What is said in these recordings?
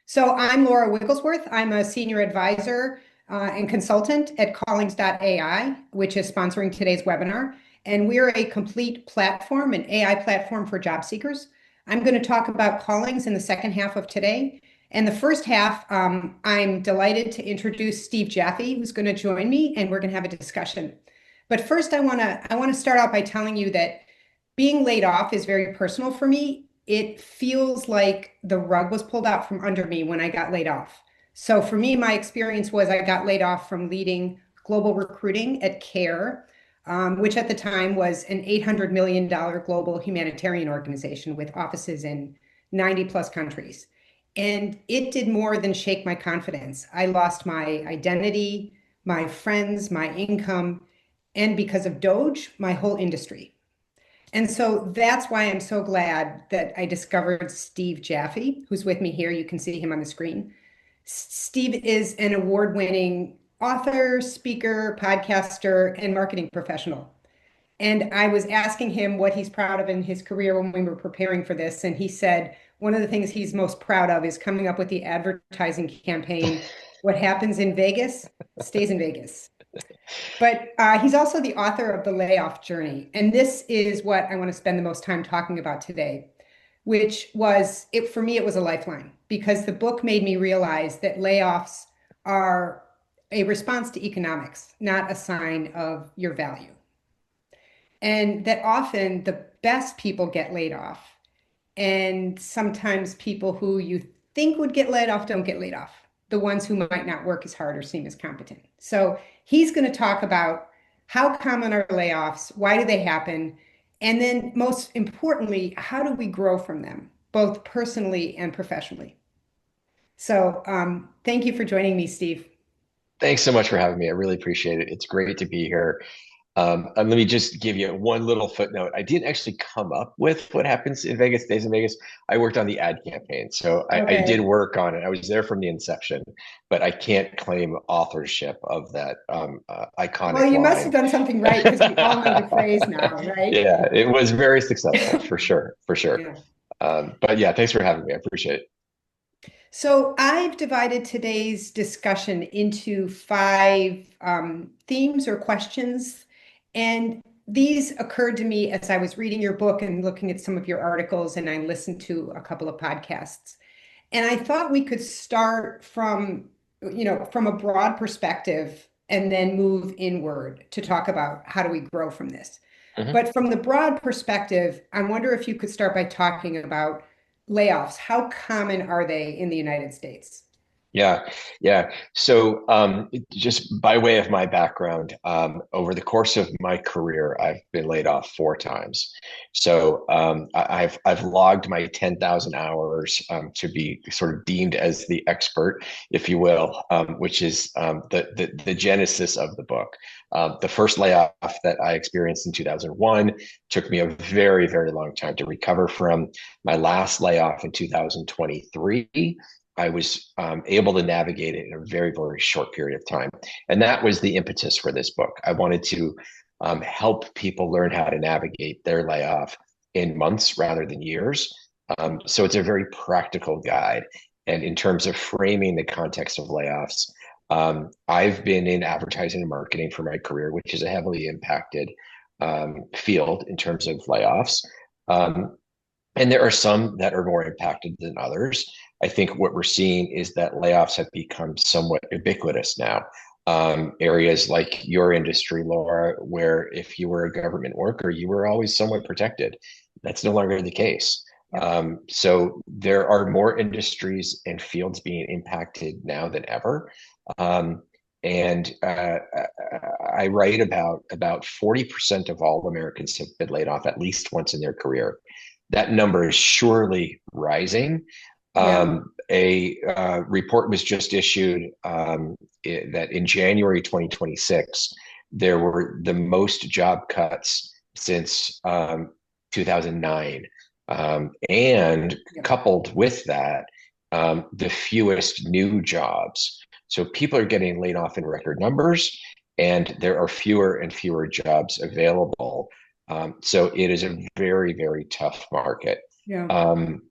So I'm Laura Wigglesworth. I'm a senior advisor and consultant at Callings.ai, which is sponsoring today's webinar. And we're a complete platform, an AI platform for job seekers. I'm going to talk about Callings in the second half of today. And the first half, I'm delighted to introduce Steve Jaffe, who's going to join me, and we're going to have a discussion. But first, I want to start out by telling you that being laid off is very personal for me. It feels like the rug was pulled out from under me when I got laid off. So for me, my experience was I got laid off from leading global recruiting at CARE, which at the time was an $800 million global humanitarian organization with offices in 90 plus countries. And it did more than shake my confidence. I lost my identity, my friends, my income, and because of Doge, my whole industry. And so that's why I'm so glad that I discovered Steve Jaffe, who's with me here. You can see him on the screen. Steve is an award-winning author, speaker, podcaster, and marketing professional. And I was asking him what he's proud of in his career when we were preparing for this. And he said one of the things he's most proud of is coming up with the advertising campaign. What happens in Vegas stays in Vegas. But he's also the author of The Layoff Journey. And this is what I want to spend the most time talking about today, which was it for me, it was a lifeline because the book made me realize that layoffs are a response to economics, not a sign of your value. And that often the best people get laid off. And sometimes people who you think would get laid off don't get laid off. The ones who might not work as hard or seem as competent. So he's going to talk about how common are layoffs, why do they happen, and then most importantly, how do we grow from them, both personally and professionally. So thank you for joining me, Steve. Thanks so much for having me. I really appreciate it. It's great to be here. And let me just give you one little footnote. I didn't actually come up with what happens in Vegas, stays in Vegas. I worked on the ad campaign. So I did Okay. work on it. I was there from the inception, but I can't claim authorship of that Well, iconic you must have line. done something right because we all know the phrase now, right? Yeah, it was very successful for sure, for sure. Yeah. But yeah, thanks for having me. I appreciate it. So I've divided today's discussion into five themes or questions. And these occurred to me as I was reading your book and looking at some of your articles, and I listened to a couple of podcasts. And I thought we could start from a broad perspective and then move inward to talk about how do we grow from this. Mhm. But from the broad perspective, I wonder if you could start by talking about layoffs. How common are they in the United States? Yeah, yeah. So, just by way of my background, over the course of my career, I've been laid off 4 times. So, I've logged my 10,000 hours to be sort of deemed as the expert, if you will, which is the genesis of the book. The first layoff that I experienced in 2001 took me a very, very long time to recover from. My last layoff in 2023. I was able to navigate it in a very, very short period of time. And that was the impetus for this book. I wanted to help people learn how to navigate their layoff in months rather than years. So it's a very practical guide. And in terms of framing the context of layoffs, I've been in advertising and marketing for my career, which is a heavily impacted field in terms of layoffs. Um, and there are some that are more impacted than others. I think what we're seeing is that layoffs have become somewhat ubiquitous now. Areas like your industry, Laura, where if you were a government worker, you were always somewhat protected. That's no longer the case. Yep. So there are more industries and fields being impacted now than ever. Um, and I write about 40% of all Americans have been laid off at least once in their career. That number is surely rising. Yeah. A report was just issued that in January 2026, there were the most job cuts since 2009. And Yeah. coupled with that, the fewest new jobs. So people are getting laid off in record numbers, and there are fewer and fewer jobs available. So it is a very, very tough market. Yeah. Um,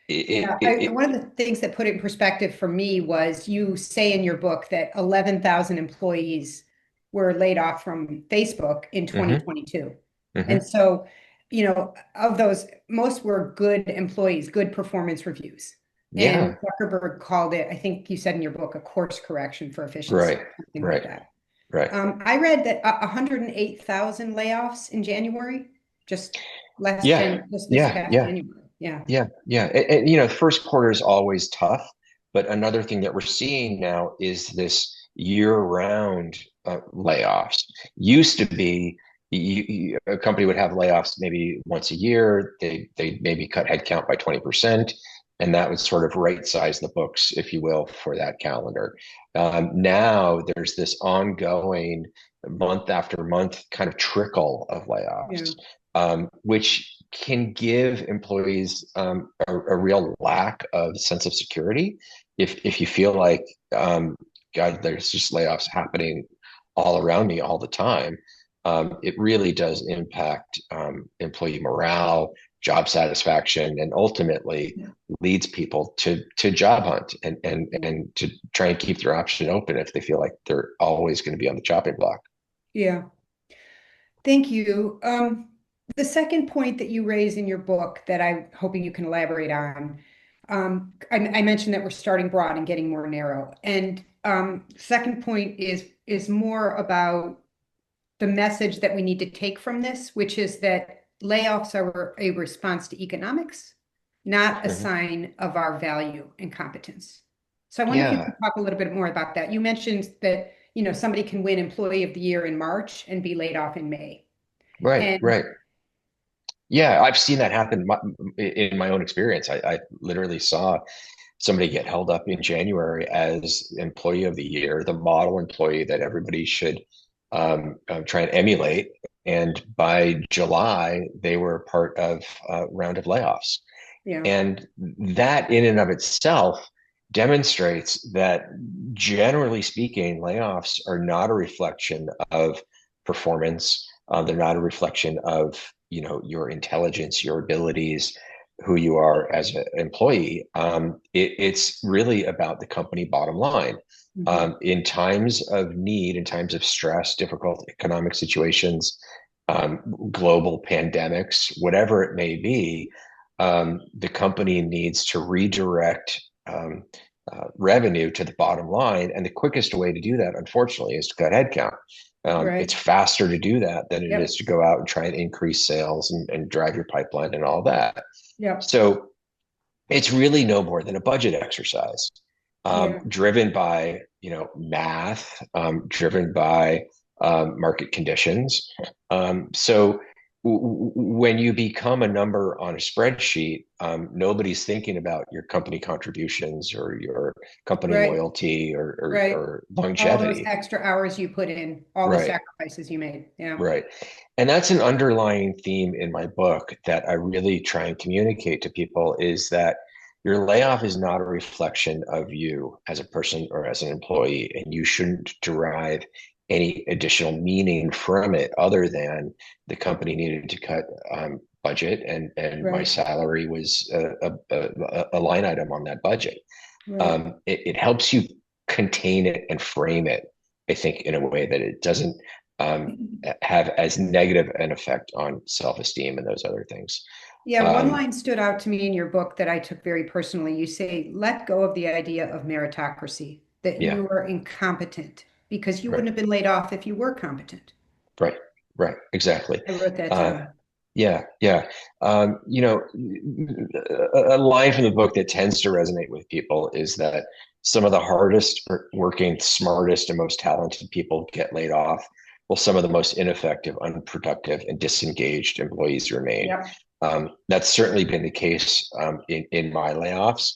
Yeah, it one of the things that put it in perspective for me was you say in your book that 11,000 employees were laid off from Facebook in hmm 2022. And hmm so, of those, most were good employees, good performance reviews. And Yeah, Zuckerberg called it, I think you said in your book, a course correction for efficiency, right, something like right, that. right. I read that 108,000 layoffs in January, just Yeah, just this yeah, past yeah. January. Yeah. Yeah. The first quarter is always tough, but another thing that we're seeing now is this year-round layoffs. Used to be a company would have layoffs maybe once a year. They maybe cut headcount by 20%, and that would sort of right size the books, if you will, for that calendar. Now there's this ongoing month after month kind of trickle of Yeah. layoffs, which can give employees a real lack of sense of security. If you feel like, God, there's just layoffs happening all around me all the time, it really does impact employee morale, job satisfaction, and ultimately Yeah. leads people to job hunt and to try and keep their option open if they feel like they're always going to be on the chopping block. Yeah. Thank you. The second point that you raise in your book that I'm hoping you can elaborate on, I mentioned that we're starting broad and getting more narrow. And second point is more about the message that we need to take from this, which is that layoffs are a response to economics, not a Mhm. sign of our value and competence. So I wonder if you could Yeah, talk a little bit more about that. You mentioned that, somebody can win Employee of the Year in March and be laid off in May. right, And right. Yeah, I've seen that happen in my own experience. I literally saw somebody get held up in January as employee of the year, the model employee that everybody should try and emulate. And by July, they were part of a round of layoffs. yeah, And that in and of itself demonstrates that generally speaking, layoffs are not a reflection of performance. They're not a reflection of, your intelligence, your abilities, who you are as an employee. It's really about the company bottom line. mhm, In times of need, in times of stress, difficult economic situations, global pandemics, whatever it may be, the company needs to redirect revenue to the bottom line. And the quickest way to do that, unfortunately, is to cut headcount. It's right, faster to do that than it is yep, to go out and try and increase sales and drive your pipeline and all that. yep, So it's really no more than a budget exercise, yeah, driven by math, driven by market conditions. So when you become a number on a spreadsheet, nobody's thinking about your company contributions or your company right, loyalty right. or All those longevity. extra hours you put in, all the Right. sacrifices you made. Yeah, Right. And that's an underlying theme in my book that I really try and communicate to people is that your layoff is not a reflection of you as a person or as an employee, and you shouldn't derive any additional meaning from it other than the company needed to cut budget and my right, salary was a line item on that budget. right. It helps you contain it and frame it, I think, in a way that it doesn't have as negative an effect on self-esteem and those other things. Yeah, one Um, line stood out to me in your book that I took very personally. You say, let go of the idea of meritocracy, that yeah, you are incompetent because you right, wouldn't have been laid off if you were competent. right, right, exactly. I wrote that Uh, down. yeah, yeah. A line from the book that tends to resonate with people is that some of the hardest working, smartest, and most talented people get laid off, while some of the most ineffective, unproductive, and disengaged employees remain. Yep. That's certainly been the case in my layoffs.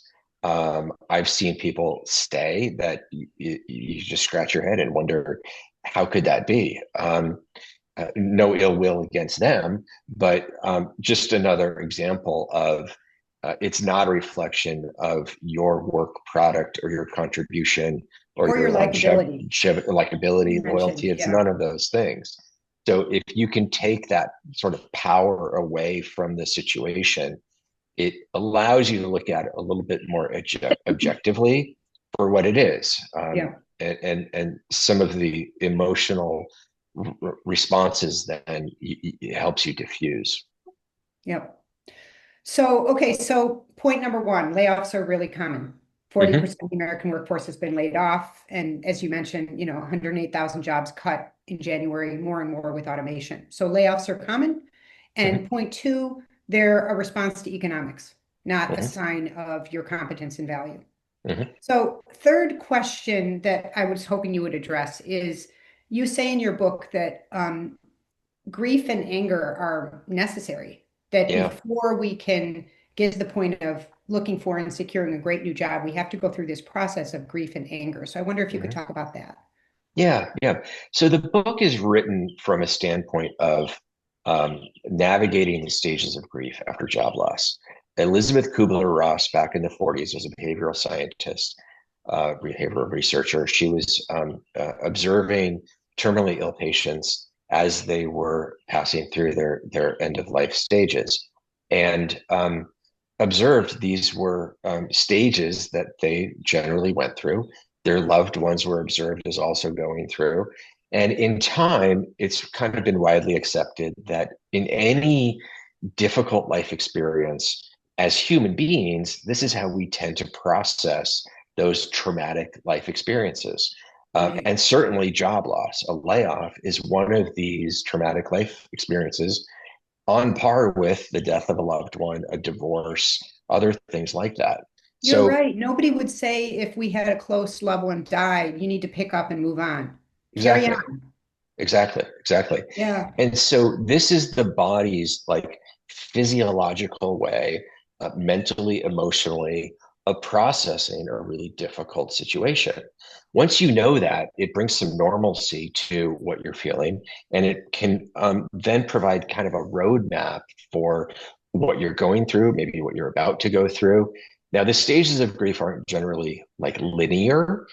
I've seen people stay that you just scratch your head and wonder, how could that be? No ill will against them, but just another example of it's not a reflection of your work product or your contribution or Or your your likability. likability, You loyalty. mentioned, It's yeah. none of those things. So if you can take that sort of power away from the situation it allows you to look at it a little bit more objectively for what it is. Yeah. And some of the emotional responses then it helps you diffuse. Yep. So, okay, so point number one, layoffs are really common. 40% of the American workforce has been laid off. And as you mentioned, 108,000 jobs cut in January, more and more with automation. So layoffs are common. Hmm. And point two, they're a response to economics, not a Hmm. sign of your competence and value. Hmm. So, third question that I was hoping you would address is you say in your book that grief and anger are necessary, that Yeah. before we can get to the point of looking for and securing a great new job, we have to go through this process of grief and anger. So I wonder if you could Hmm. talk about that. Yeah, yeah. So the book is written from a standpoint of navigating the stages of grief after job loss. Elizabeth Kubler-Ross, back in the 40s, was a behavioral scientist, behavioral researcher. She was observing terminally ill patients as they were passing through their end of life stages, and observed these were stages that they generally went through. Their loved ones were observed as also going through. And in time, it's kind of been widely accepted that in any difficult life experience, as human beings, this is how we tend to process those traumatic life experiences. Right. And certainly, job loss, a layoff, is one of these traumatic life experiences on par with the death of a loved one, a divorce, other things like that. You're So, right. Nobody would say if we had a close loved one died, you need to pick up and move on. Carry exactly. on. Exactly. Yeah. And so this is the body's like physiological way, mentally, emotionally, of processing a really difficult situation. Once you know that, it brings some normalcy to what you're feeling, and it can then provide kind of a roadmap for what you're going through, maybe what you're about to go through. Now, the stages of grief aren't generally like linear.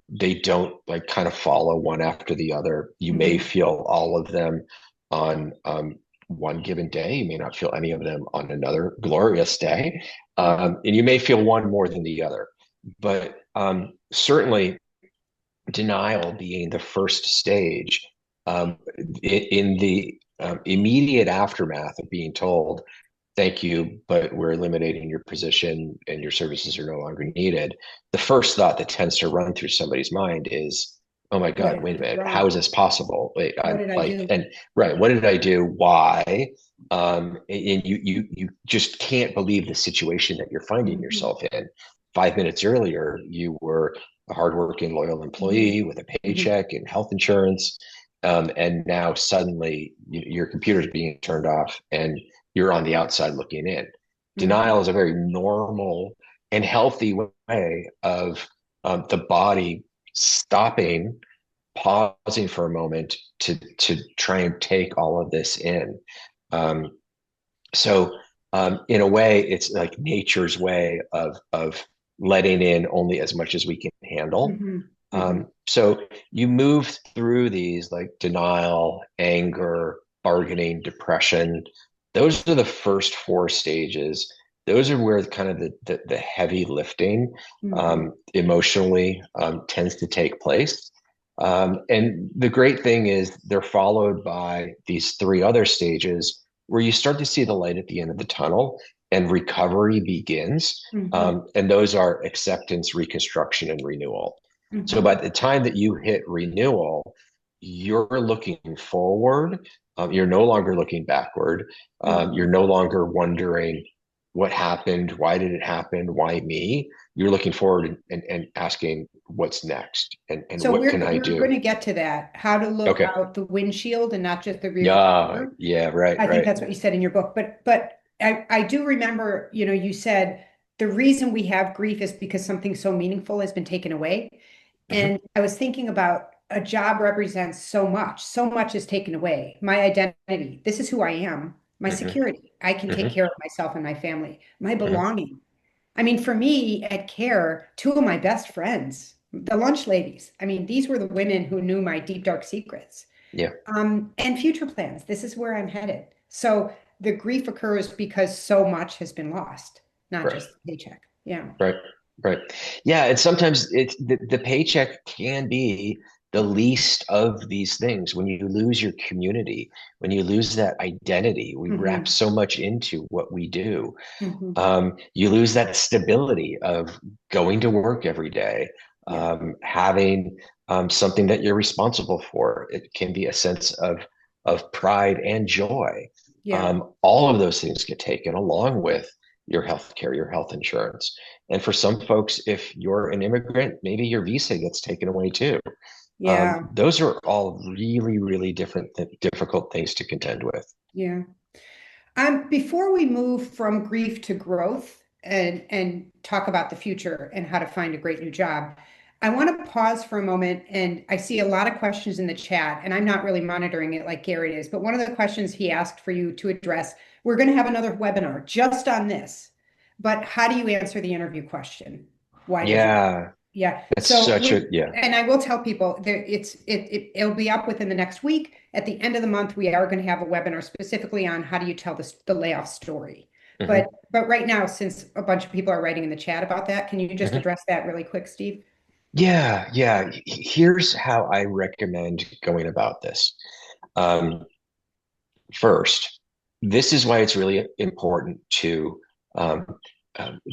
They don't like kind of follow one after the other. You may Mhm. feel all of them on one given day. You may not feel any of them on another glorious day. Mhm. And you may feel one more than the other. But certainly, denial being the first stage, in the immediate aftermath of being told, thank you, but we're eliminating your position and your services are no longer needed. The first thought that tends to run through somebody's mind is, oh my What God, did I wait a do minute. How is wrong? this possible? Wait, What I'm did I like, do? and right, what did I do? Why? And you just can't believe the situation that you're finding Mhm. yourself in. 5 minutes earlier, you were a hardworking, loyal employee Mhm. with a Mhm. paycheck and health insurance. And now suddenly your computer's being turned off and you're on the outside looking in. Denial Mhm. is a very normal and healthy way of the body stopping, pausing for a moment to try and take all of this in. Um, so, in a way, it's like nature's way of letting in only as much as we can handle. Mhm. Mhm. So you move through these like denial, anger, bargaining, depression. Those are the first four stages. Those are where kind of the heavy lifting Mhm. emotionally tends to take place. And the great thing is they're followed by these three other stages where you start to see the light at the end of the tunnel and recovery begins. Mhm. And those are acceptance, reconstruction, and renewal. So by Mhm. the time that you hit renewal, you're looking forward. You're no longer looking backward. You're Mhm. no longer wondering what happened, why did it happen, why me? You're looking forward and asking what's next and So what we're can I we're going do? to get to that. How to look Okay. out the windshield and not just the rearview Yeah, mirror. yeah, right, I think right. that's what you said in your book. But I do remember, you said the reason we have grief is because something so meaningful has been taken away. Hmm. And I was thinking about a job represents so much. So much is taken away. My identity. This is who I am. My Hmm. security. I can take Hmm. care of myself and my family. My Hmm. belonging. I mean, for me at Care, two of my best friends, the lunch ladies, I mean, these were the women who knew my deep, dark secrets Yeah. and future plans. This is where I'm headed. So the grief occurs because so much has been lost, not Right. just the paycheck. Yeah. Right. Right. Yeah. And sometimes the paycheck can be the least of these things. When you lose your community, when you lose that identity, we wrap Hmm. so much into what we do. Hmm. You lose that stability of going to work every day, Yeah. having something that you're responsible for. It can be a sense of pride and joy. Yeah. All of those things get taken along with your health care, your health insurance. And for some folks, if you're an immigrant, maybe your visa gets taken away too. Yeah. Those are all really, really difficult things to contend with. Yeah. Before we move from grief to growth and talk about the future and how to find a great new job, I want to pause for a moment. And I see a lot of questions in the chat, and I'm not really monitoring it like Garrett is. But one of the questions he asked for you to address, we're going to have another webinar just on this. But how do you answer the interview question? Why did you? Yeah, Yeah. that's So such a, yeah. and I will tell people that it'll be up within the next week. At the end of the month, we are going to have a webinar specifically on how do you tell the layoff story. Mhm, But right now, since a bunch of people are writing in the chat about that, can you just mhm. address that really quick, Steve? Yeah, yeah. Here's how I recommend going about this. Um, First, this is why it's really important to um,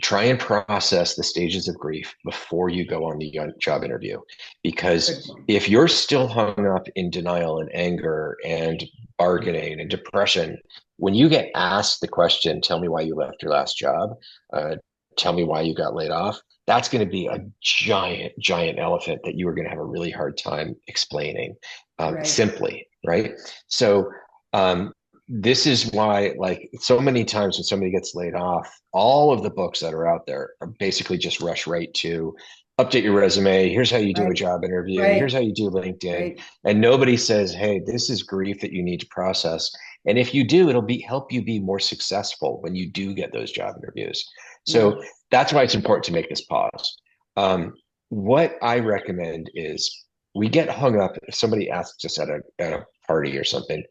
try and process the stages of grief before you go on the job interview. Good Because point. if you're still hung up in denial and anger and bargaining and depression, when you get asked the question, tell me why you left your last job, uh, tell me why you got laid off, that's going to be a giant, giant elephant that you are going to have a really hard time explaining Right. simply, right? So, this is why, like, so many times when somebody gets laid off, all of the books that are out there are basically just rush right to update your resume. Here's how you do a Right. job interview. Here's Right. how you do LinkedIn. Right. And nobody says, hey, this is grief that you need to process. And if you do, it'll be help you be more successful when you do get those job interviews. Yeah. So that's why it's important to make this pause. What I recommend is we get hung up if somebody asks us at a party or something.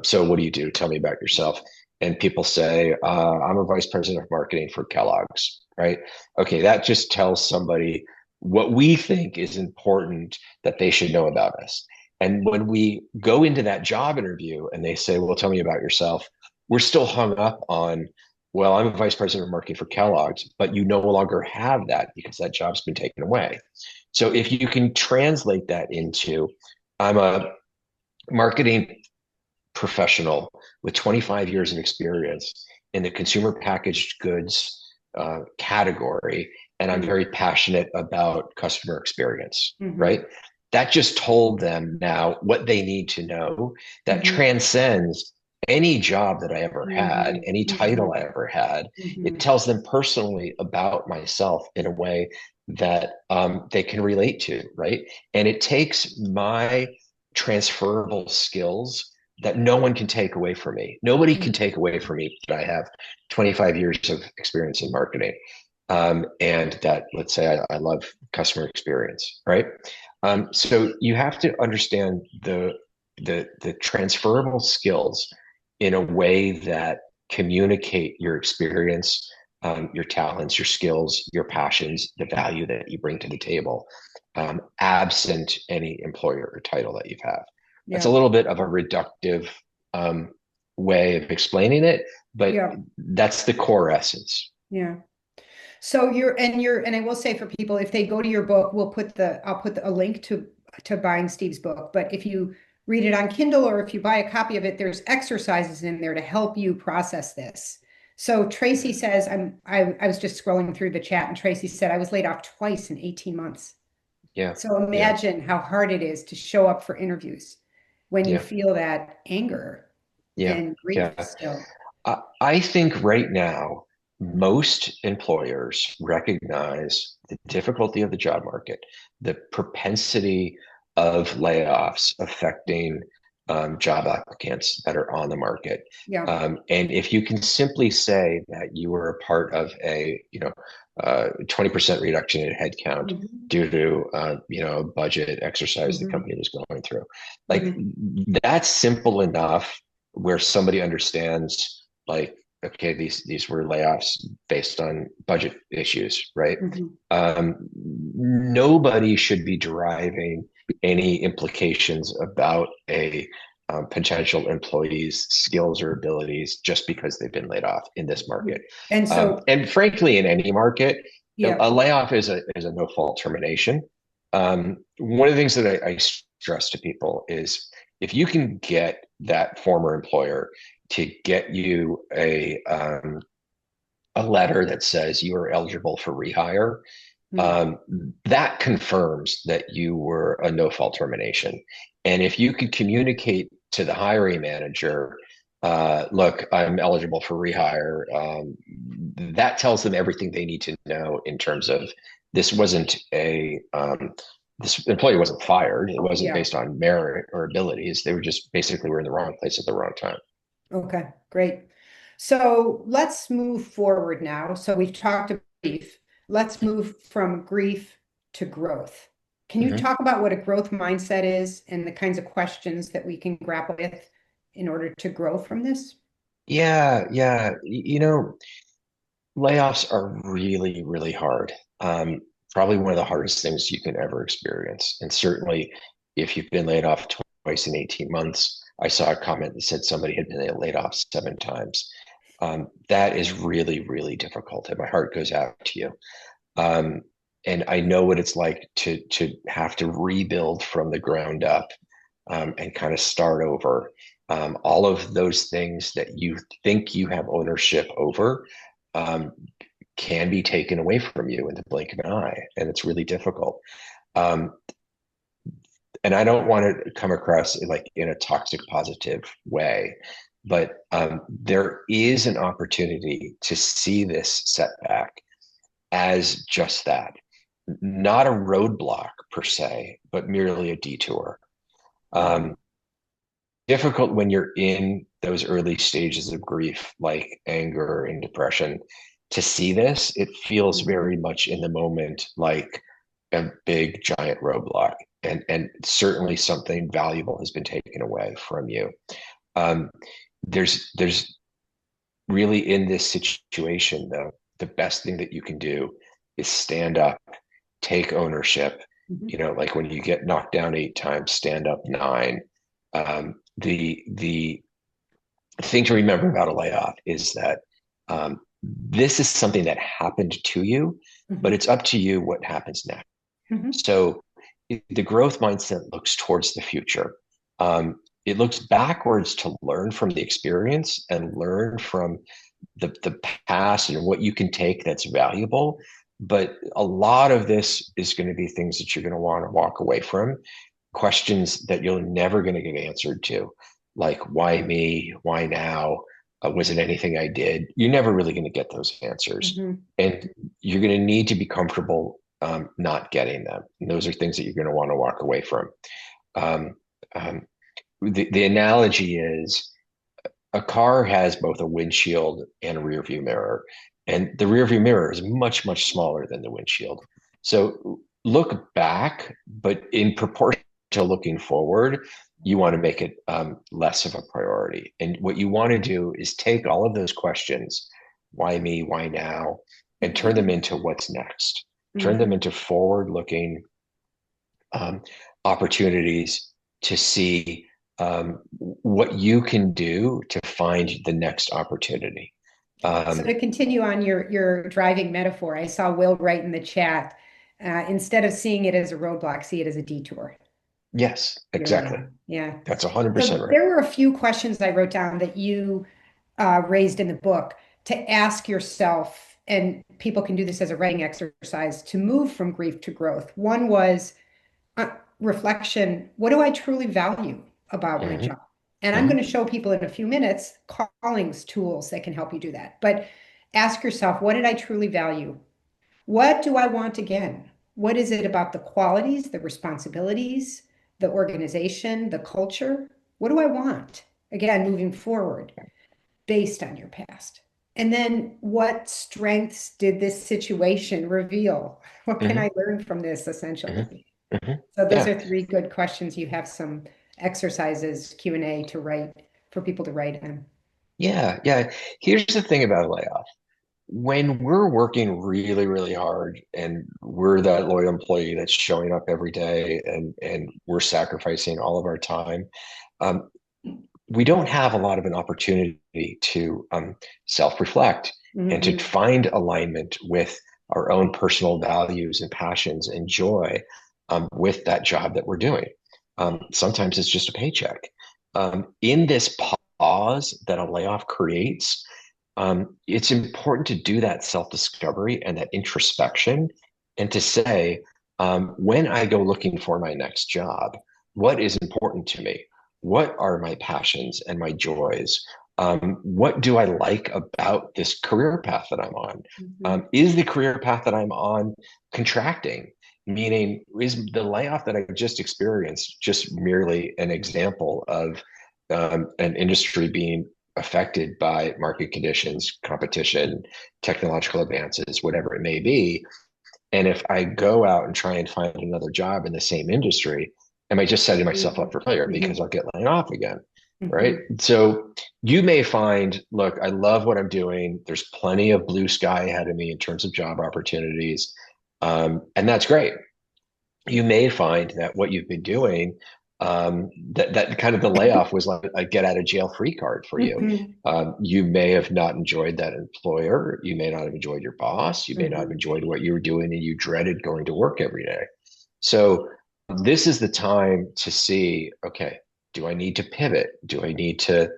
So what do you do? Tell me about yourself. And people say, I'm a vice president of marketing for Kellogg's, right? Okay, that just tells somebody what we think is important that they should know about us. And when we go into that job interview and they say, well, tell me about yourself, we're still hung up on, well, I'm a vice president of marketing for Kellogg's, but you no longer have that because that job's been taken away. So if you can translate that into, I'm a marketing professional with 25 years of experience in the consumer packaged goods category, and I'm very passionate about customer experience, Mm-hmm. right? That just told them now what they need to know that Mm-hmm. transcends any job that I ever had, Mm-hmm. any title I Mm-hmm. ever had. It Mm-hmm. tells them personally about myself in a way that they can relate to, right? And it takes my transferable skills that no one can take away from me. Nobody can take away from me that I have 25 years of experience in marketing. And that, let's say, I love customer experience, right? So you have to understand the transferable skills in a way that communicate your experience, your talents, your skills, your passions, the value that you bring to the table, absent any employer or title that you have. That's a Yeah. little bit of a reductive um, way of explaining it, but Yeah. that's the core essence. Yeah. So and I will say for people, if they go to your book, I'll put a link to buying Steve's book. But if you read it on Kindle or if you buy a copy of it, there's exercises in there to help you process this. So Tracy says, I was just scrolling through the chat and Tracy said I was laid off twice in 18 months. Yeah, So yeah, imagine how hard it is to show up for interviews when you yeah, feel that anger yeah, and grief yeah. still. I think right now, most employers recognize the difficulty of the job market, the propensity of layoffs affecting job applicants that are on the market. Yeah. And if you can simply say that you were a part of a, 20% reduction in headcount Hmm. due to, a budget exercise the Hmm. company was going through, like Hmm. that's simple enough where somebody understands, like, okay, these were layoffs based on budget issues, right? Mhm. Nobody should be deriving any implications about a potential employee's skills or abilities just because they've been laid off in this market. And so, And frankly, in any market, yeah. a layoff is a no fault termination. One of the things that I stress to people is if you can get that former employer to get you a letter that says you are eligible for rehire, Mm. that confirms that you were a no fault termination. And if you could communicate to the hiring manager, look, I'm eligible for rehire, that tells them everything they need to know in terms of this wasn't this employee wasn't fired. It wasn't Yeah. based on merit or abilities. They were just basically were in the wrong place at the wrong time. Okay, great. So let's move forward now. So we've talked about grief. Let's move from grief to growth. Can you Mhm. talk about what a growth mindset is and the kinds of questions that we can grapple with in order to grow from this? Yeah, yeah. Layoffs are really, really hard. Probably one of the hardest things you can ever experience. And certainly, if you've been laid off twice in 18 months, I saw a comment that said somebody had been laid off 7 times. That is really, really difficult. And my heart goes out to you. Um, and I know what it's like to have to rebuild from the ground up, and kind of start over. All of those things that you think you have ownership over, um, can be taken away from you in the blink of an eye, and it's really difficult. Um, and I don't want to come across like in a toxic positive way, but there is an opportunity to see this setback as just that, not a roadblock per se, but merely a detour. Um, Difficult when you're in those early stages of grief, like anger and depression, to see this. It feels Mhm. very much in the moment like a big giant roadblock, and certainly something valuable has been taken away from you. Um, there's really, in this situation, though, the best thing that you can do is stand up, take ownership. Mhm. Like when you get knocked down 8 times, stand up nine. The thing to remember about a layoff is that, this is something that happened to you, but Mhm. it's up to you what happens next. Mhm. So the growth mindset looks towards the future. It looks backwards to learn from the experience and learn from the past and what you can take that's valuable. But a lot of this is going to be things that you're going to want to walk away from, questions that you're never going to get answered to, like why me, why now, was it anything I did? You're never really going to get those answers, Mhm. and you're going to need to be comfortable, not getting them. And those are things that you're going to want to walk away from. um, um, the analogy is a car has both a windshield and a rear view mirror, and the rear view mirror is much, much smaller than the windshield. So look back, but in proportion to looking forward, you want to make it, less of a priority. And what you want to do is take all of those questions, why me, why now, and turn them into what's next. Turn them Mhm. into forward looking, um, opportunities to see, what you can do to find the next opportunity. So Um, to continue on your driving metaphor, I saw Will write in the chat, instead of seeing it as a roadblock, see it as a detour. yes, exactly. Yeah, yeah. That's 100% So right. there were a few questions I wrote down that you raised in the book to ask yourself, and people can do this as a writing exercise to move from grief to growth. One was reflection. What do I truly value about my Hmm. job? And I'm going Hmm. to show people in a few minutes Callings tools that can help you do that. But ask yourself, what did I truly value? What do I want again? What is it about the qualities, the responsibilities, the organization, the culture? What do I want? Again, moving forward based on your past. And then what strengths did this situation reveal? What can I Hmm. learn from this Hmm. essentially? Hmm. So those Yeah. are three good questions. You have some exercises, Q&A to write. for people to write in. Yeah, yeah. Here's the thing about a layoff. When we're working really, really hard and we're that loyal employee that's showing up every day and we're sacrificing all of our time, um, we don't have a lot of an opportunity to self-reflect and to Mm-hmm. find alignment with our own personal values and passions and joy with that job that we're doing. Sometimes it's just a paycheck. In this pause that a layoff creates, it's important to do that self-discovery and that introspection and to say, when I go looking for my next job, what is important to me? What are my passions and my joys? What do I like about this career path that I'm on? Mm-hmm. Is the career path that I'm on contracting? Meaning, is the layoff that I just experienced just merely an example of an industry being affected by market conditions, competition, technological advances, whatever it may be? And if I go out and try and find another job in the same industry, am I just setting myself up for failure because Mm-hmm. I'll get laid off again? Right. Mm-hmm. So you may find, look, I love what I'm doing. There's plenty of blue sky ahead of me in terms of job opportunities. And that's great. You may find that what you've been doing, that kind of the layoff was like a get out of jail free card for you. Mm-hmm. You may have not enjoyed that employer. You may not have enjoyed your boss. You may not have Mm-hmm. enjoyed what you were doing, and you dreaded going to work every day. So this is the time to see, okay, do I need to pivot? Do I need to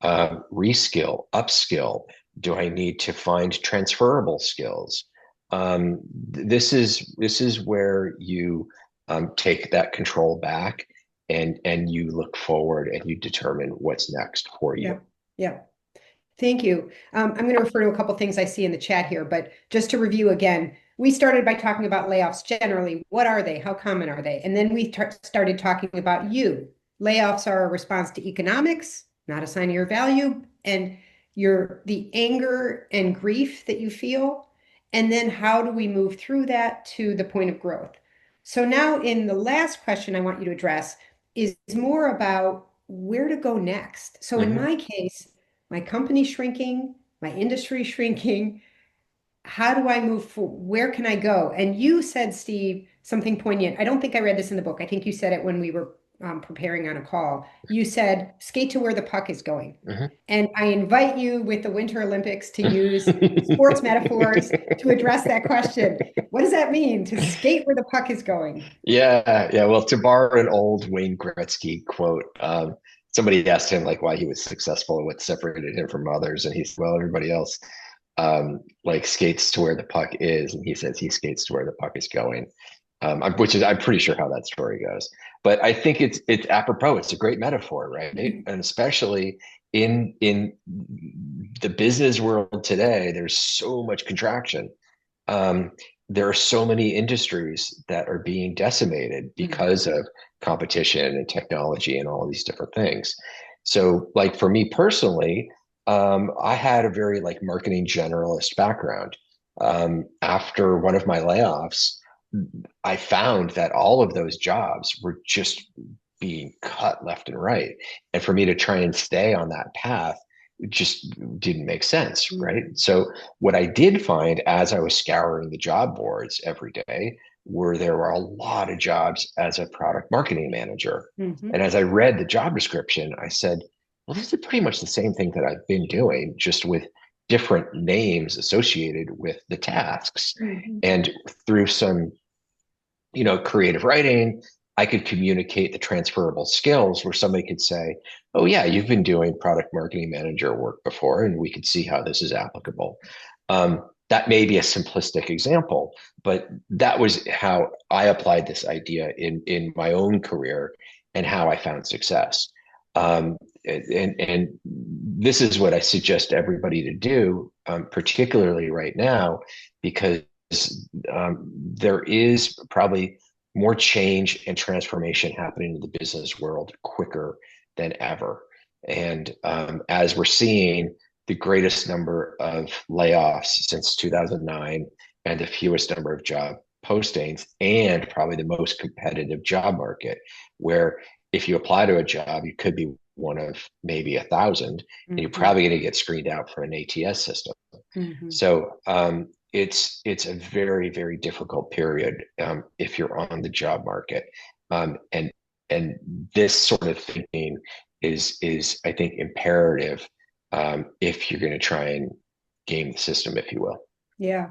reskill, upskill? Do I need to find transferable skills? This is where you take that control back and you look forward and you determine what's next for Yeah. you. Yeah. Thank you. I'm going to refer to a couple things I see in the chat here, but just to review again, we started by talking about layoffs generally. What are they? How common are they? And then we started talking about you. Layoffs are a response to economics, not a sign of your value, and the anger and grief that you feel. And then how do we move through that to the point of growth? So now in the last question I want you to address is more about where to go next. So in Mhm. my case, my company's shrinking, my industry shrinking. How do I move forward? Where can I go? And you said, Steve, something poignant. I don't think I read this in the book. I think you said it when we were preparing on a call. You said, skate to where the puck is going. Mhm. And I invite you with the Winter Olympics to use sports metaphors to address that question. What does that mean to skate where the puck is going? Yeah, yeah. Well, to borrow an old Wayne Gretzky quote, somebody asked him like why he was successful and what separated him from others, and he said, "Well, everybody else like skates to where the puck is," and he says he skates to where the puck is going, which is I'm pretty sure how that story goes. But I think it's apropos. It's a great metaphor, right? And especially in the business world today, there's so much contraction. um, there are so many industries that are being decimated because Mhm. of competition and technology and all these different things. So, like for me personally, I had a very like marketing generalist background. After one of my layoffs, I found that all of those jobs were just being cut left and right. And for me to try and stay on that path just didn't make sense, right? Mhm. So what I did find as I was scouring the job boards every day were there were a lot of jobs as a product marketing manager. And Mhm. as I read the job description, I said, well, this is pretty much the same thing that I've been doing, just with different names associated with the tasks. Mhm. And through some creative writing, I could communicate the transferable skills where somebody could say, oh, yeah, you've been doing product marketing manager work before, and we could see how this is applicable. That may be a simplistic example, but that was how I applied this idea in my own career and how I found success. And this is what I suggest everybody to do, particularly right now, because there is probably more change and transformation happening in the business world quicker than ever. And as we're seeing the greatest number of layoffs since 2009 and the fewest number of job postings, and probably the most competitive job market, where if you apply to a job, you could be one of maybe 1,000, and you're Mhm. probably going to get screened out for an ATS system. Mhm. So it's a very, very difficult period if you're on the job market, and this sort of thinking is I think imperative if you're going to try and game the system, if you will. Yeah.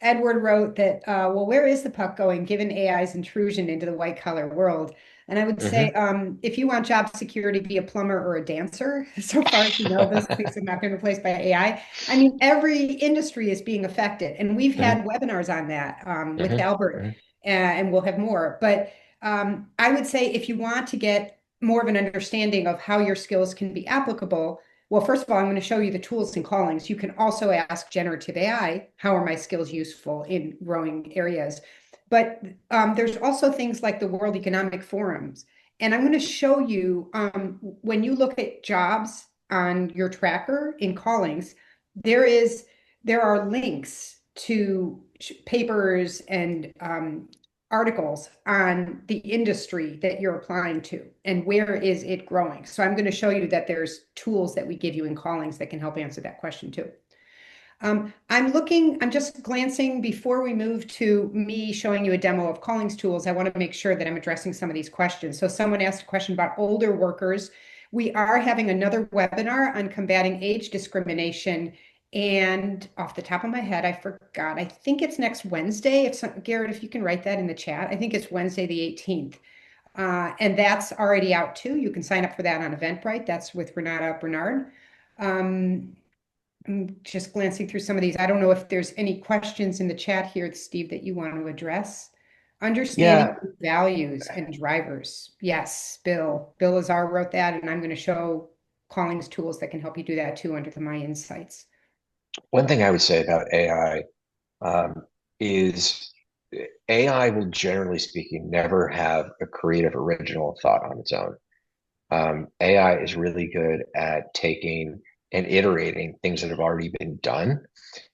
Edward wrote that, well, where is the puck going given AI's intrusion into the white collar world? And I would say, Hmm. if you want job security, be a plumber or a dancer. So far as you know, those things have not been replaced by AI. I mean, every industry is being affected. And we've had Hmm. webinars on that with Hmm. Albert, Hmm. and we'll have more. But I would say if you want to get more of an understanding of how your skills can be applicable, well, first of all, I'm going to show you the tools and callings. You can also ask generative AI, how are my skills useful in growing areas? But there's also things like the World Economic Forums. And I'm going to show you when you look at jobs on your tracker in callings, there is there are links to papers and articles on the industry that you're applying to and where is it growing. So I'm going to show you that there's tools that we give you in callings that can help answer that question too. I'm just glancing before we move to me showing you a demo of callings tools. I want to make sure that I'm addressing some of these questions. So someone asked a question about older workers. We are having another webinar on combating age discrimination. And off the top of my head, I forgot. I think it's next Wednesday. Garrett, if you can write that in the chat, I think it's Wednesday the 18th. And that's already out too. You can sign up for that on Eventbrite. That's with Renata Bernard. Um, I'm just glancing through some of these. I don't know if there's any questions in the chat here, Steve, that you want to address. Understanding Yeah, values and drivers. Yes, Bill. Bill Lazar wrote that, and I'm going to show callings tools that can help you do that too under the My Insights. one thing I would say about AI is AI will, generally speaking, never have a creative, original thought on its own. AI is really good at taking and iterating things that have already been done.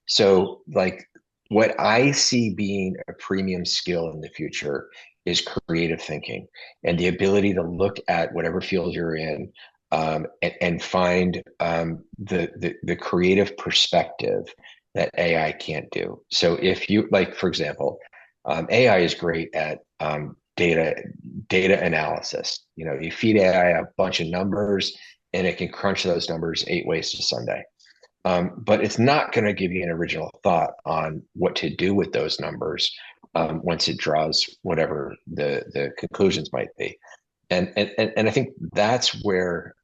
So, like, what I see being a premium skill in the future is creative thinking and the ability to look at whatever field you're in, and find the creative perspective that AI can't do. So, if you like, for example, AI is great at data analysis. You know, you feed AI a bunch of numbers, and it can crunch those numbers 8 ways to Sunday. But it's not going to give you an original thought on what to do with those numbers once it draws whatever the conclusions might be. And I think that's where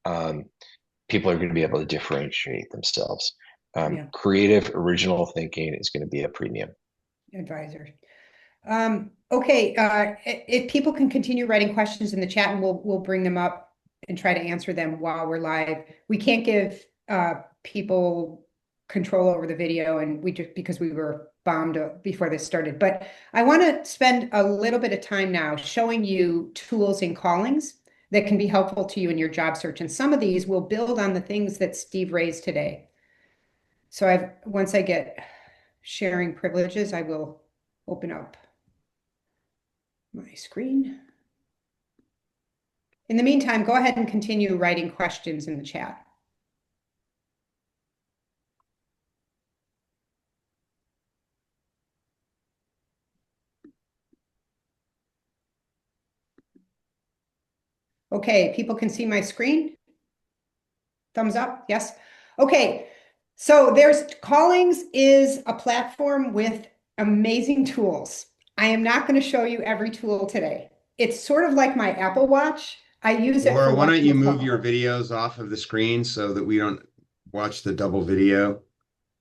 people are going to be able to differentiate themselves. Yeah, Creative, original thinking is going to be a premium. advisor. Okay, if people can continue writing questions in the chat, and we'll bring them up and try to answer them while we're live. We can't give people control over the video, and we just because we were bombed before this started. But I want to spend a little bit of time now showing you tools and callings that can be helpful to you in your job search. And some of these will build on the things that Steve raised today. So once I get sharing privileges, I will open up my screen. In the meantime, go ahead and continue writing questions in the chat. Okay, people can see my screen. Thumbs up, yes. Okay, so there's Callings is a platform with amazing tools. I am not going to show you every tool today. It's sort of like my Apple Watch. I use it for Laura, why don't watching you a move your couple. videos off of the screen so that we don't watch the double video?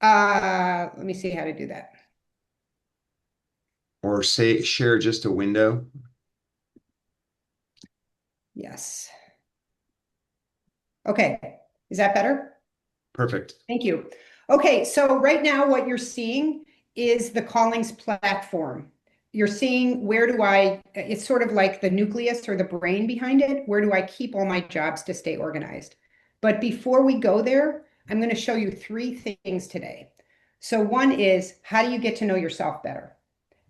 Let me see how to do that. Or say share just a window? Yes. Okay, is that better? Perfect. Thank you. Okay, so right now what you're seeing is the Callings platform. You're seeing it's sort of like the nucleus or the brain behind it. Where do I keep all my jobs to stay organized? But before we go there, I'm going to show you three things today. So one is, how do you get to know yourself better?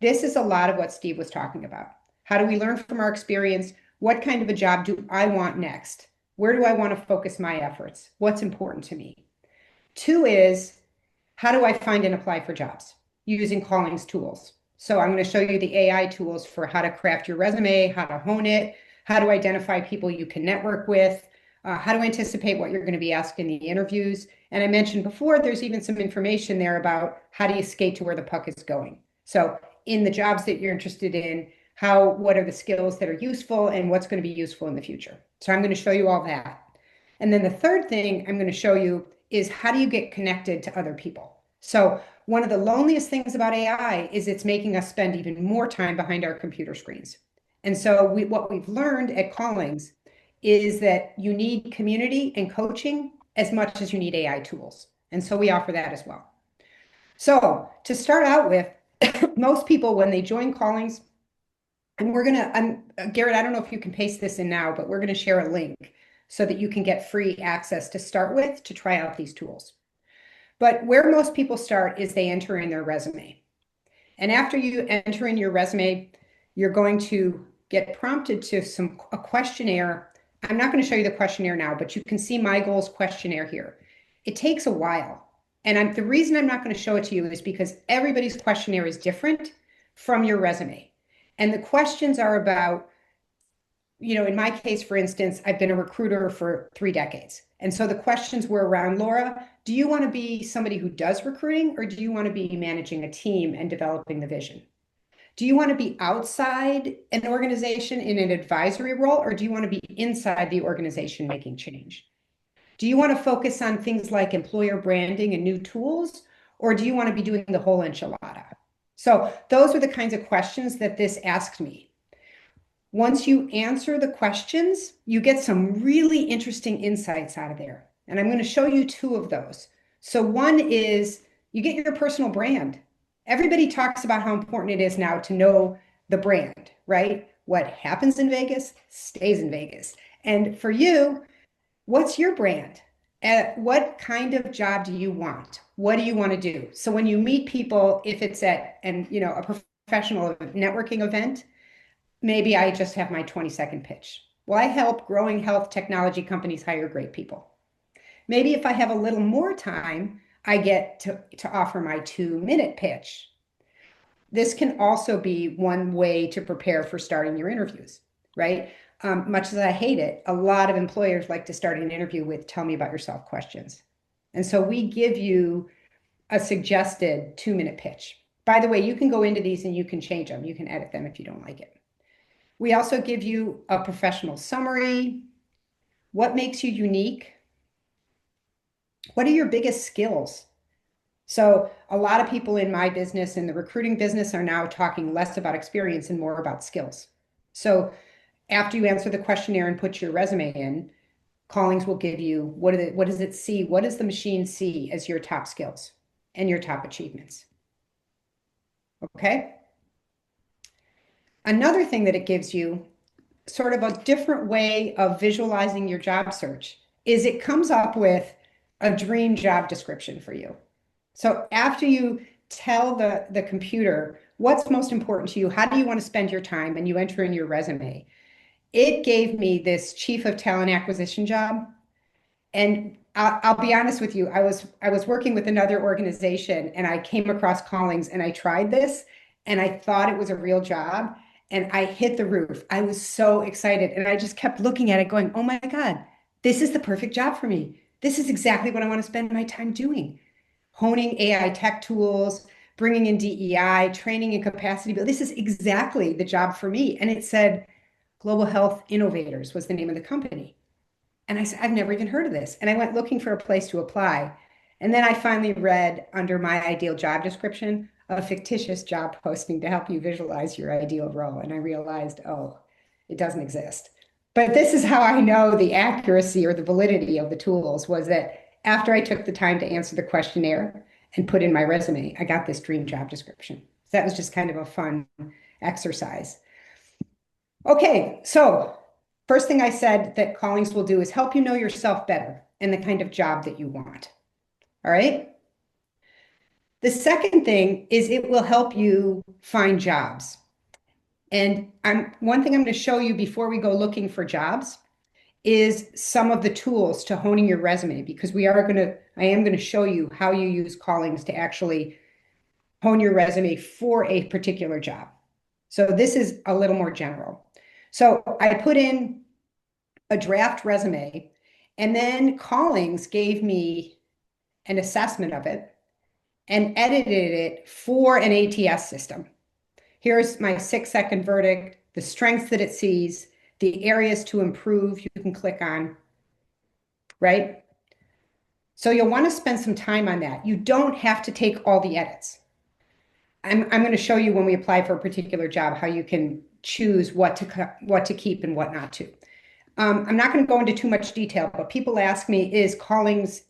This is a lot of what Steve was talking about. How do we learn from our experience? What kind of a job do I want next? Where do I want to focus my efforts? What's important to me? 2 is, how do I find and apply for jobs using Callings tools? So I'm going to show you the AI tools for how to craft your resume, how to hone it, how to identify people you can network with, how to anticipate what you're going to be asked in the interviews. And I mentioned before, there's even some information there about how do you skate to where the puck is going. So in the jobs that you're interested in, what are the skills that are useful and what's going to be useful in the future. So I'm going to show you all that. And then the third thing I'm going to show you is how do you get connected to other people? So one of the loneliest things about AI is it's making us spend even more time behind our computer screens. And so what we've learned at Callings is that you need community and coaching as much as you need AI tools. And so we offer that as well. So to start out with, most people, when they join Callings, and Garrett, I don't know if you can paste this in now, but we're going to share a link so that you can get free access to start with to try out these tools. But where most people start is they enter in their resume. And after you enter in your resume, you're going to get prompted to a questionnaire. I'm not going to show you the questionnaire now, but you can see my goals questionnaire here. It takes a while. And the reason I'm not going to show it to you is because everybody's questionnaire is different from your resume. And the questions are about, in my case, for instance, I've been a recruiter for 3 decades. And so the questions were around, Laura, do you want to be somebody who does recruiting, or do you want to be managing a team and developing the vision? Do you want to be outside an organization in an advisory role, or do you want to be inside the organization making change? Do you want to focus on things like employer branding and new tools, or do you want to be doing the whole enchilada? So those are the kinds of questions that this asked me. Once you answer the questions, you get some really interesting insights out of there. And I'm going to show you 2 of those. So one is you get your personal brand. Everybody talks about how important it is now to know the brand, right? What happens in Vegas stays in Vegas. And for you, what's your brand? What kind of job do you want? What do you want to do? So when you meet people, if it's at a professional networking event, maybe I just have my 20-second pitch. Well, I help growing health technology companies hire great people. Maybe if I have a little more time, I get to offer my 2-minute pitch. This can also be one way to prepare for starting your interviews, right? Much as I hate it, a lot of employers like to start an interview with tell me about yourself questions. And so we give you a suggested 2-minute pitch. By the way, you can go into these and you can change them. You can edit them if you don't like it. We also give you a professional summary. What makes you unique? What are your biggest skills? So a lot of people in my business, in the recruiting business, are now talking less about experience and more about skills. So after you answer the questionnaire and put your resume in, Callings will give you, what does it see? What does the machine see as your top skills and your top achievements? Okay. Another thing that it gives you, sort of a different way of visualizing your job search, is it comes up with a dream job description for you. So after you tell the computer what's most important to you, how do you want to spend your time, and you enter in your resume, it gave me this chief of talent acquisition job. And I'll be honest with you, I was working with another organization and I came across Callings and I tried this and I thought it was a real job and I hit the roof. I was so excited and I just kept looking at it going, oh my God, this is the perfect job for me. This is exactly what I want to spend my time doing. Honing AI tech tools, bringing in DEI, training and capacity building. This is exactly the job for me. And it said Global Health Innovators was the name of the company. And I said, I've never even heard of this. And I went looking for a place to apply. And then I finally read under my ideal job description, a fictitious job posting to help you visualize your ideal role. And I realized, oh, it doesn't exist. But this is how I know the accuracy or the validity of the tools was that after I took the time to answer the questionnaire and put in my resume, I got this dream job description. So that was just kind of a fun exercise. Okay, so first thing I said that Callings will do is help you know yourself better and the kind of job that you want. All right. The second thing is it will help you find jobs. And one thing I'm going to show you before we go looking for jobs is some of the tools to honing your resume, because I am going to show you how you use Callings to actually hone your resume for a particular job. So this is a little more general. So I put in a draft resume, and then Callings gave me an assessment of it and edited it for an ATS system. Here's my 6-second verdict, the strengths that it sees, the areas to improve you can click on, right? So you'll want to spend some time on that. You don't have to take all the edits. I'm going to show you when we apply for a particular job how you can choose what to keep and what not to. I'm not going to go into too much detail, but people ask me, is Callings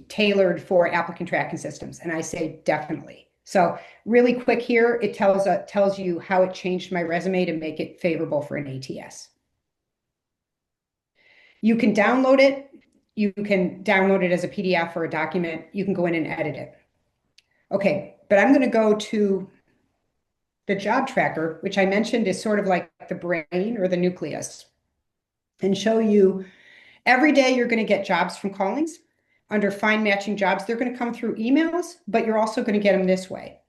tailored for applicant tracking systems? And I say definitely. So really quick here, it tells you how it changed my resume to make it favorable for an ATS. You can download it. You can download it as a PDF or a document. You can go in and edit it. Okay, but I'm going to go to the job tracker, which I mentioned is sort of like the brain or the nucleus, and show you every day you're going to get jobs from Callings. Under Find Matching Jobs, they're going to come through emails, but you're also going to get them this way.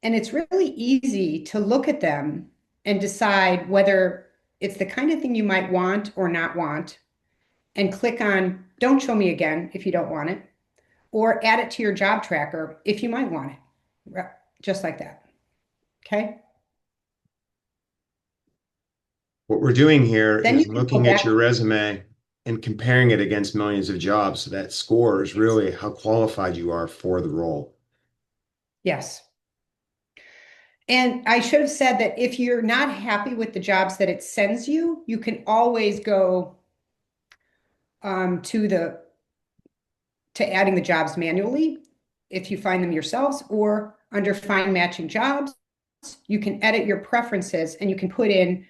And it's really easy to look at them and decide whether it's the kind of thing you might want or not want, and click on Don't Show Me Again if you don't want it, or add it to your job tracker if you might want it, just like that. Okay. What we're doing here Then is you can go looking at back. your resume and comparing it against millions of jobs. So that score is really how qualified you are for the role. Yes. And I should have said that if you're not happy with the jobs that it sends you, you can always go to adding the jobs manually if you find them yourselves, or under Find Matching Jobs, you can edit your preferences and you can put in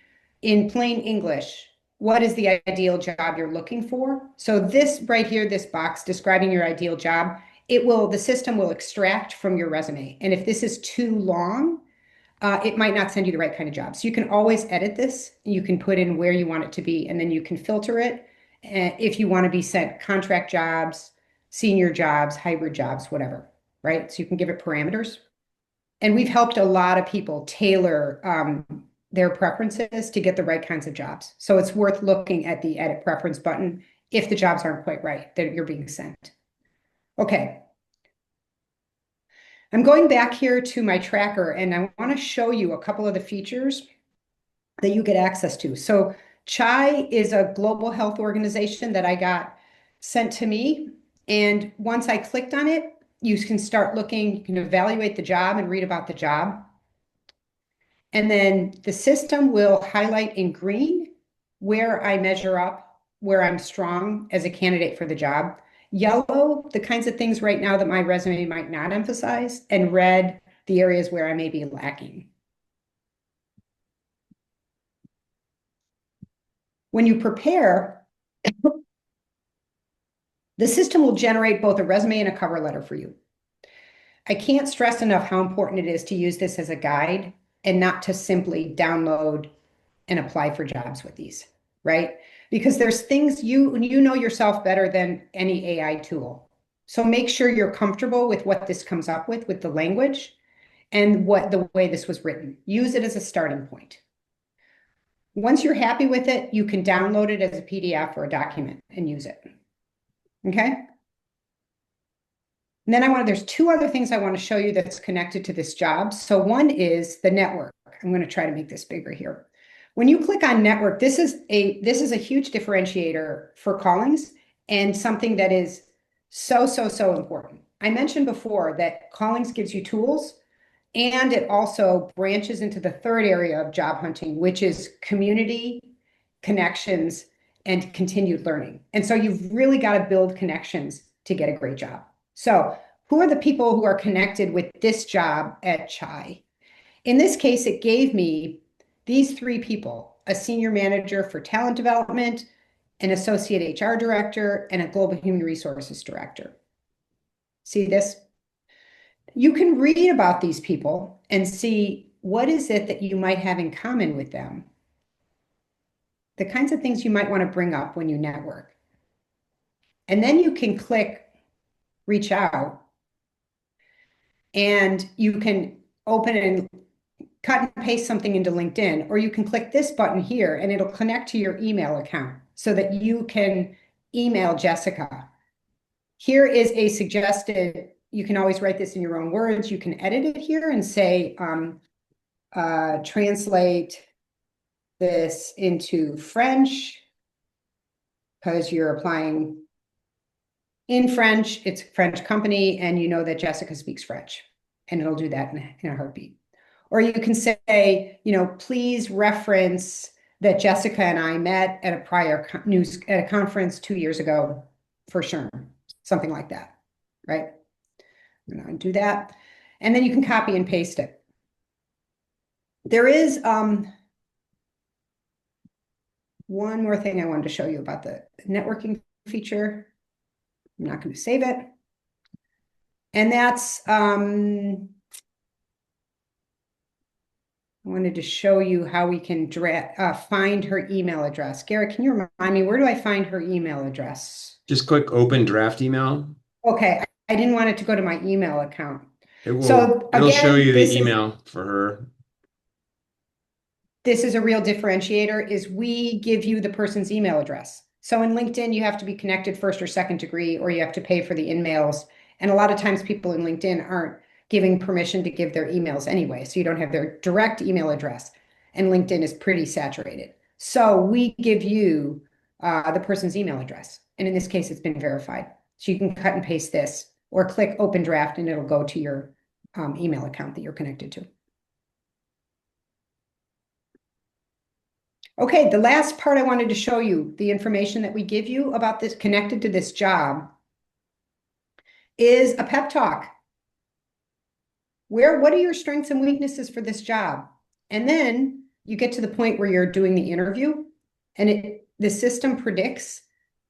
plain English, what is the ideal job you're looking for? So this right here, this box describing your ideal job, the system will extract from your resume. And if this is too long, it might not send you the right kind of job. So you can always edit this. You can put in where you want it to be, and then you can filter it if you want to be sent contract jobs, senior jobs, hybrid jobs, whatever, right? So you can give it parameters. And we've helped a lot of people tailor their preferences to get the right kinds of jobs. So it's worth looking at the edit preference button if the jobs aren't quite right that you're being sent. Okay. I'm going back here to my tracker, and I want to show you a couple of the features that you get access to. So CHI is a global health organization that I got sent to me. And once I clicked on it, you can start looking, you can evaluate the job and read about the job. And then the system will highlight in green where I measure up, where I'm strong as a candidate for the job. Yellow, the kinds of things right now that my resume might not emphasize, and red, the areas where I may be lacking. When you prepare, the system will generate both a resume and a cover letter for you. I can't stress enough how important it is to use this as a guide and not to simply download and apply for jobs with these, right? Because there's things you know yourself better than any AI tool. So make sure you're comfortable with what this comes up with the language and the way this was written. Use it as a starting point. Once you're happy with it, you can download it as a PDF or a document and use it. Okay? And then there's two other things I want to show you that's connected to this job. So one is the network. I'm going to try to make this bigger here. When you click on network, this is a huge differentiator for Callings, and something that is so important. I mentioned before that Callings gives you tools, and it also branches into the third area of job hunting, which is community, connections, and continued learning. And so you've really got to build connections to get a great job. So who are the people who are connected with this job at CHI? In this case, it gave me these three people: a senior manager for talent development, an associate HR director, and a global human resources director. See this? You can read about these people and see what is it that you might have in common with them. the kinds of things you might want to bring up when you network. And then you can click reach out, and you can open and cut and paste something into LinkedIn, or you can click this button here and it'll connect to your email account so that you can email Jessica. Here is a suggested, you can always write this in your own words. You can edit it here and say, translate this into French because you're applying in French. It's a French company and you know that Jessica speaks French, and it'll do that in a heartbeat. Or you can say, please reference that Jessica and I met at a prior at a conference 2 years ago for sure. Something like that, right? I'm going to do that. And then you can copy and paste it. There is one more thing I wanted to show you about the networking feature. I'm not going to save it. And that's, I wanted to show you how we can find her email address. Garrett, can you remind me, where do I find her email address? Just click open draft email. Okay, I didn't want it to go to my email account. It'll show you the email for her. This is a real differentiator, is we give you the person's email address. So in LinkedIn, you have to be connected first or second degree, or you have to pay for the in-mails. And a lot of times people in LinkedIn aren't giving permission to give their emails anyway. So you don't have their direct email address. And LinkedIn is pretty saturated. So we give you the person's email address. And in this case, it's been verified. So you can cut and paste this or click open draft and it'll go to your email account that you're connected to. Okay, the last part I wanted to show you, the information that we give you about this connected to this job, is a pep talk. What are your strengths and weaknesses for this job? And then you get to the point where you're doing the interview, and the system predicts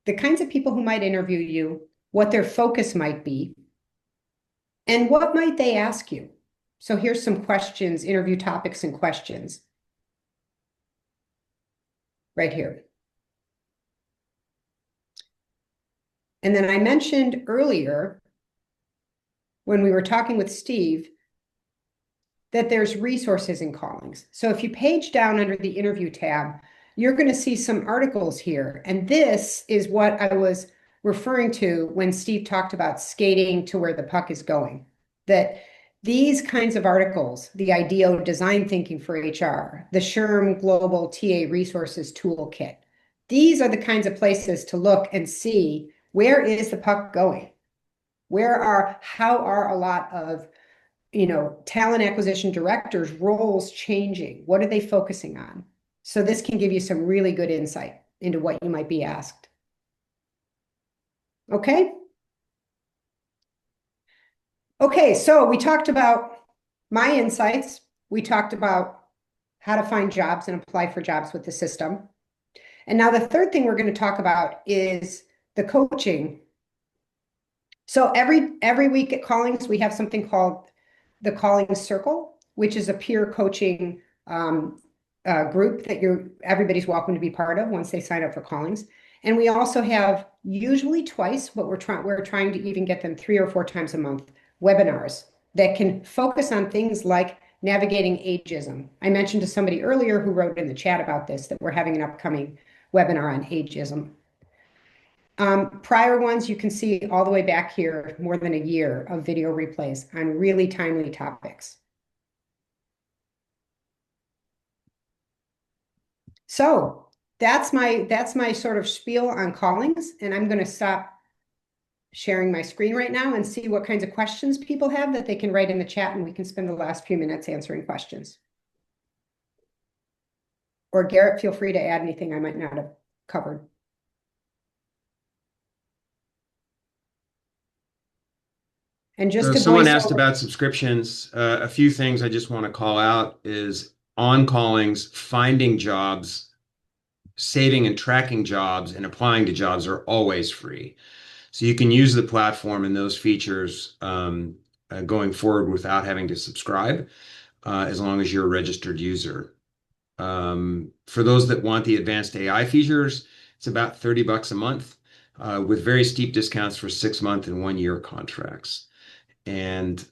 the kinds of people who might interview you, what their focus might be, and what might they ask you. So here's some questions, interview topics and questions. Right here. And then I mentioned earlier, when we were talking with Steve, that there's resources in Callings. So if you page down under the interview tab, you're going to see some articles here. And this is what I was referring to when Steve talked about skating to where the puck is going. That these kinds of articles, the IDEO Design Thinking for HR, the SHRM Global TA Resources Toolkit, these are the kinds of places to look and see, where is the puck going? How are a lot of, talent acquisition directors' roles changing? What are they focusing on? So this can give you some really good insight into what you might be asked. Okay? Okay, so we talked about my insights. We talked about how to find jobs and apply for jobs with the system. And now the third thing we're going to talk about is the coaching. So every week at Callings, we have something called the Callings Circle, which is a peer coaching group that everybody's welcome to be part of once they sign up for Callings. And we also have, usually twice, but we're trying to even get them 3 or 4 times a month, webinars that can focus on things like navigating ageism. I mentioned to somebody earlier who wrote in the chat about this, that we're having an upcoming webinar on ageism. Prior ones, you can see all the way back here, more than a year of video replays on really timely topics. So that's my sort of spiel on Callings, and I'm going to stop sharing my screen right now and see what kinds of questions people have that they can write in the chat, and we can spend the last few minutes answering questions. Or Garrett, feel free to add anything I might not have covered. And just to someone asked about subscriptions. A few things I just want to call out is on Callings, finding jobs, saving and tracking jobs, and applying to jobs are always free. So you can use the platform and those features going forward without having to subscribe, as long as you're a registered user. For those that want the advanced AI features, it's about $30 a month, with very steep discounts for 6-month and 1-year contracts. And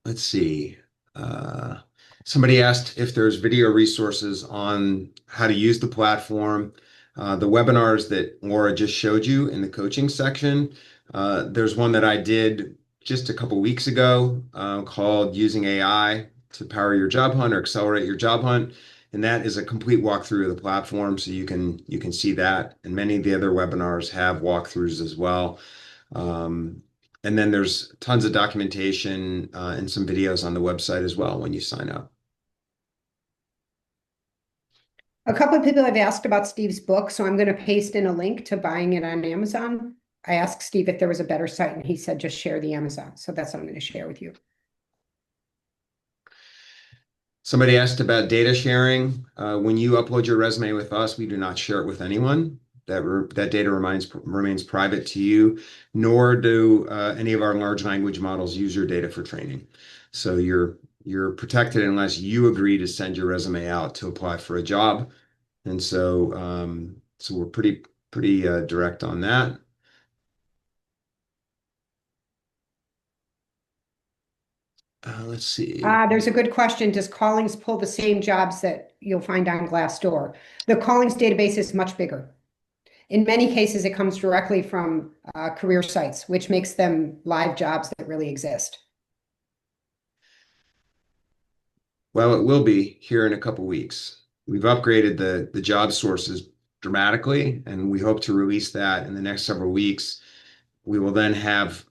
let's see. Uh, Somebody asked if there's video resources on how to use the platform. The webinars that Laura just showed you in the coaching section, there's one that I did just a couple weeks ago called Using AI to Power Your Job Hunt or Accelerate Your Job Hunt. And that is a complete walkthrough of the platform, so you can see that. And many of the other webinars have walkthroughs as well. Um, and then there's tons of documentation and some videos on the website as well when you sign up. A couple of people have asked about Steve's book, so I'm going to paste in a link to buying it on Amazon. I asked Steve if there was a better site, and he said just share the Amazon. So that's what I'm going to share with you. Somebody asked about data sharing. When you upload your resume with us, we do not share it with anyone. That data remains private to you, nor do any of our large language models use your data for training. So you're protected unless you agree to send your resume out to apply for a job. And so we're pretty direct on that. Let's see. There's a good question. Does Callings pull the same jobs that you'll find on Glassdoor? The Callings database is much bigger. In many cases, it comes directly from career sites, which makes them live jobs that really exist. Well, it will be here in a couple weeks. We've upgraded the job sources dramatically, and we hope to release that in the next several weeks. We will then have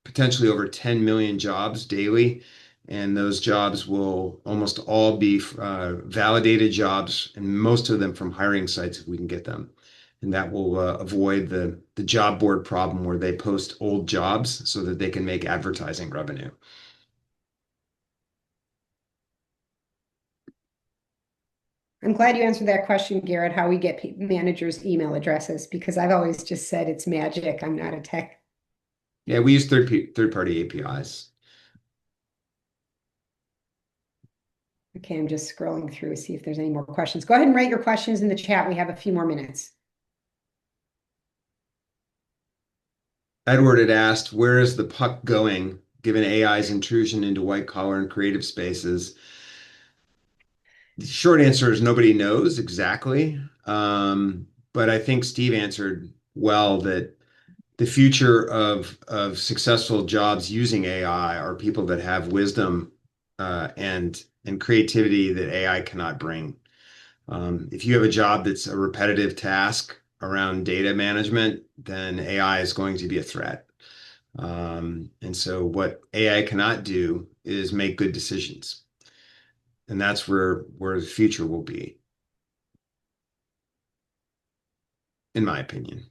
potentially over 10 million jobs daily, and those jobs will almost all be validated jobs, and most of them from hiring sites if we can get them. And that will avoid the job board problem where they post old jobs so that they can make advertising revenue. I'm glad you answered that question, Garrett, how we get managers' email addresses, because I've always just said it's magic. I'm not a tech. Yeah, we use third-party APIs. Okay, I'm just scrolling through to see if there's any more questions. Go ahead and write your questions in the chat. We have a few more minutes. Edward had asked, where is the puck going given AI's intrusion into white collar and creative spaces? The short answer is nobody knows exactly. But I think Steve answered well that the future of successful jobs using AI are people that have wisdom and creativity that AI cannot bring. If you have a job that's a repetitive task around data management, then AI is going to be a threat. And so what AI cannot do is make good decisions. And that's where the future will be, in my opinion.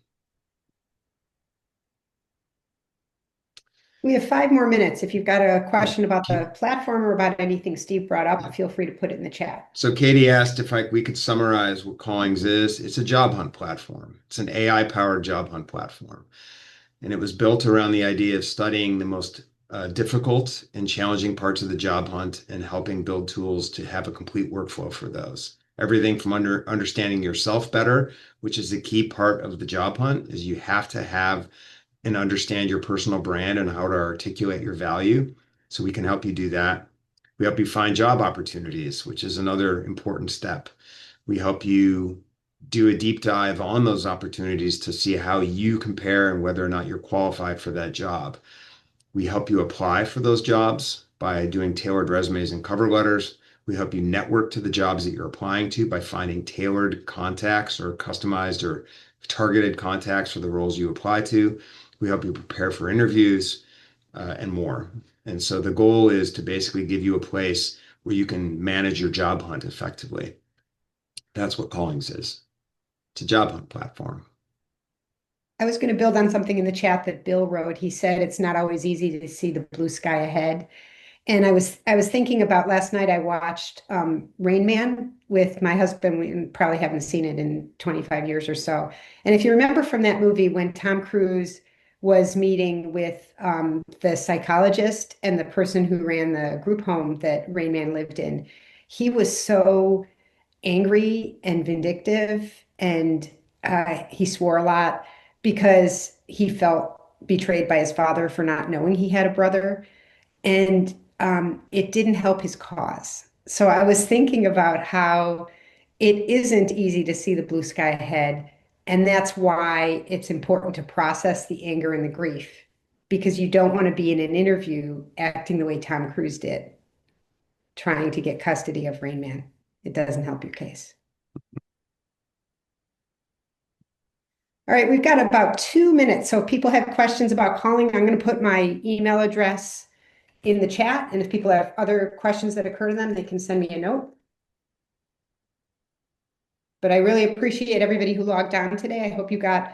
We have 5 more minutes. If you've got a question about the platform or about anything Steve brought up, feel free to put it in the chat. So Katie asked if we could summarize what Callings is. It's a job hunt platform. It's an AI-powered job hunt platform. And it was built around the idea of studying the most difficult and challenging parts of the job hunt and helping build tools to have a complete workflow for those. Everything from understanding yourself better, which is a key part of the job hunt, is you have to have and understand your personal brand and how to articulate your value. So we can help you do that. We help you find job opportunities, which is another important step. We help you do a deep dive on those opportunities to see how you compare and whether or not you're qualified for that job. We help you apply for those jobs by doing tailored resumes and cover letters. We help you network to the jobs that you're applying to by finding tailored contacts or customized or targeted contacts for the roles you apply to. We help you prepare for interviews and more. And so the goal is to basically give you a place where you can manage your job hunt effectively. That's what Callings is. It's a job hunt platform. I was going to build on something in the chat that Bill wrote. He said it's not always easy to see the blue sky ahead. And I was thinking about last night. I watched Rain Man with my husband. We probably haven't seen it in 25 years or so. And if you remember from that movie, when Tom Cruise was meeting with the psychologist and the person who ran the group home that Rain Man lived in, he was so angry and vindictive, and he swore a lot because he felt betrayed by his father for not knowing he had a brother, and it didn't help his cause. So I was thinking about how it isn't easy to see the blue sky ahead, and that's why it's important to process the anger and the grief, because you don't want to be in an interview acting the way Tom Cruise did, trying to get custody of Rain Man. It doesn't help your case. All right, we've got about 2 minutes. So if people have questions about calling, I'm going to put my email address in the chat. And if people have other questions that occur to them, they can send me a note. But I really appreciate everybody who logged on today. I hope you got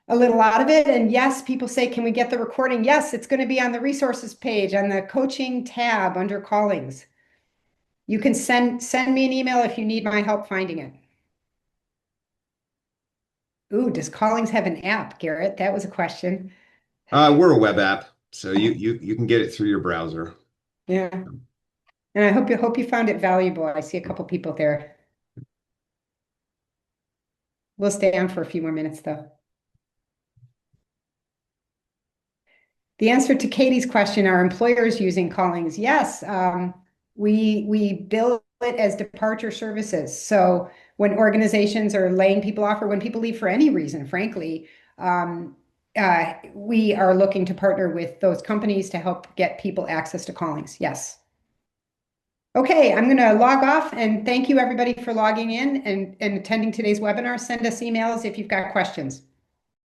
a little out of it. And yes, people say, can we get the recording? Yes, it's going to be on the resources page on the coaching tab under callings. You can send me an email if you need my help finding it. Ooh, does Callings have an app, Garrett? That was a question. We're a web app, so you can get it through your browser. Yeah. And I hope you found it valuable. I see a couple people there. We'll stay on for a few more minutes though. The answer to Katie's question, are employers using Callings? Yes, we bill it as departure services. So when organizations are laying people off, or when people leave for any reason, frankly, we are looking to partner with those companies to help get people access to Callings. Yes. Okay, I'm going to log off, and thank you everybody for logging in and attending today's webinar. Send us emails if you've got questions.